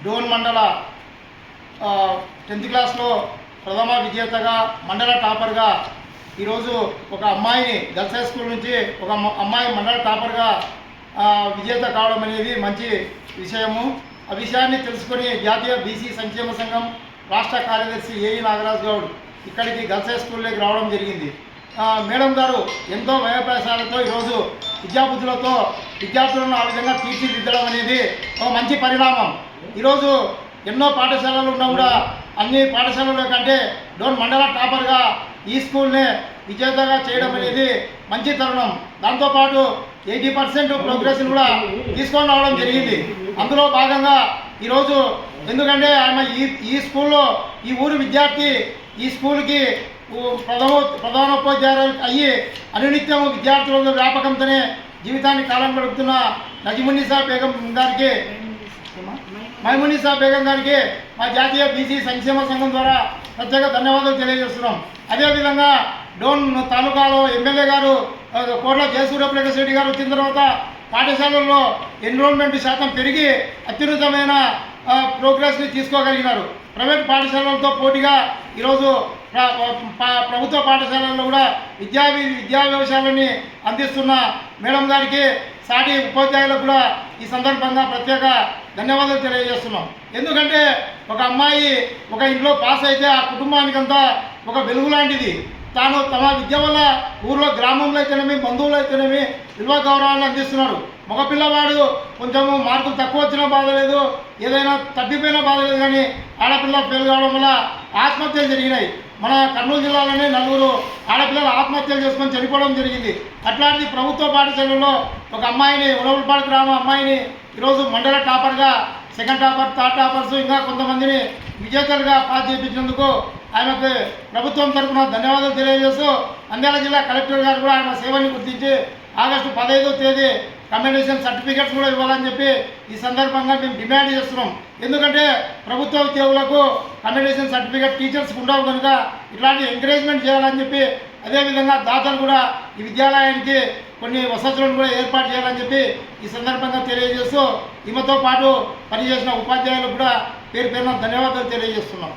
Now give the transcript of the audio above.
డోన్ మండల 10th క్లాస్లో ప్రథమ విజేతగా మండల టాపర్గా ఈరోజు ఒక అమ్మాయిని గర్ల్స్ హై స్కూల్ నుంచి ఒక అమ్మాయి మండల టాపర్గా విజేత కావడం అనేది మంచి విషయము. ఆ విషయాన్ని తెలుసుకొని జాతీయ బీసీ సంక్షేమ సంఘం రాష్ట్ర కార్యదర్శి ఏఈ నాగరాజు గౌడ్ ఇక్కడికి గర్ల్స్ హై స్కూల్లోకి రావడం జరిగింది. మేడం గారు ఎంతో వ్యయప్రయాసాలతో ఈరోజు విద్యాబుద్ధులతో విద్యార్థులను ఆ విధంగా తీర్చిదిద్దడం అనేది ఒక మంచి పరిణామం. ఈరోజు ఎన్నో పాఠశాలలు ఉన్నా కూడా అన్ని పాఠశాలల కంటే డోన్ మండల టాపర్గా ఈ స్కూల్ని విజేతగా చేయడం అనేది మంచి తరుణం. దాంతోపాటు 80% ప్రోగ్రెస్ని కూడా తీసుకొని రావడం జరిగింది. అందులో భాగంగా ఈరోజు ఎందుకంటే ఆమె ఈ స్కూల్లో ఈ ఊరు విద్యార్థి ఈ స్కూల్కి ప్రధానోపాధ్యాయులు అయ్యి అనునిత్యం విద్యార్థుల వ్యాపకంతోనే జీవితాన్ని కాలం గడుపుతున్న నజీమున్నీసా బేగం గారికి మైమున్నీసా బేగం గారికి మా జాతీయ బీసీ సంక్షేమ సంఘం ద్వారా ప్రత్యేక ధన్యవాదాలు తెలియజేస్తున్నాం. అదేవిధంగా డోన్ తాలూకాలో ఎమ్మెల్యే గారు కోట్ల జయసూర్యప్రకాష్ రెడ్డి గారు వచ్చిన తర్వాత పాఠశాలల్లో ఎన్రోల్మెంట్ శాతం పెరిగి అత్యున్నతమైన ప్రోగ్రెస్ని తీసుకోగలిగినారు. ప్రైవేట్ పాఠశాలలతో పోటీగా ఈరోజు ప్రభుత్వ పాఠశాలల్లో కూడా విద్యా వ్యవసాయాలని అందిస్తున్న మేడం గారికి సాటి ఉపాధ్యాయులకు కూడా ఈ సందర్భంగా ప్రత్యేక ధన్యవాదాలు తెలియజేస్తున్నాం. ఎందుకంటే ఒక అమ్మాయి ఒక ఇంట్లో పాస్ అయితే ఆ కుటుంబానికంతా ఒక వెలుగు లాంటిది. తాను తమ విద్య వల్ల ఊర్లో గ్రామంలో అయితేనేమి బంధువులు అయితేనేమి విలువ గౌరవాలను అందిస్తున్నారు. మగపిల్లవాడు కొంచెము మార్కులు తక్కువ వచ్చినా బాధ లేదు, ఏదైనా తప్పిపోయినా బాధ లేదు, కానీ ఆడపిల్ల ఫెయిల్ కావడం వల్ల ఆత్మహత్యలు జరిగినాయి. మన కర్నూలు జిల్లాలోనే 4 ఆడపిల్లలు ఆత్మహత్యలు చేసుకొని చనిపోవడం జరిగింది. అట్లాంటిది ప్రభుత్వ పాఠశాలలో ఒక అమ్మాయిని ఉలవలపాడు గ్రామ అమ్మాయిని ఈరోజు మండల టాపర్గా సెకండ్ టాపర్ థర్డ్ టాపర్స్ ఇంకా కొంతమందిని విజేతలుగా పాస్ చేయించినందుకు ఆమెకు ప్రభుత్వం తరఫున ధన్యవాదాలు తెలియజేస్తూ నంద్యాల జిల్లా కలెక్టర్ గారు కూడా ఆమె సేవని గుర్తించి ఆగస్టు 15వ తేదీ కమెండేషన్ సర్టిఫికేట్స్ కూడా ఇవ్వాలని చెప్పి ఈ సందర్భంగా మేము డిమాండ్ చేస్తున్నాం. ఎందుకంటే ప్రభుత్వ ఉద్యోగులకు కమెండేషన్ సర్టిఫికేట్ టీచర్స్కి ఉండవు కనుక ఇట్లాంటి ఎంకరేజ్మెంట్ చేయాలని చెప్పి, అదేవిధంగా దాతలు కూడా ఈ విద్యాలయానికి కొన్ని వసతులను కూడా ఏర్పాటు చేయాలని చెప్పి ఈ సందర్భంగా తెలియజేస్తూ ఈమెతో పాటు పనిచేసిన ఉపాధ్యాయులకు కూడా పేరు పేరున ధన్యవాదాలు తెలియజేస్తున్నాం.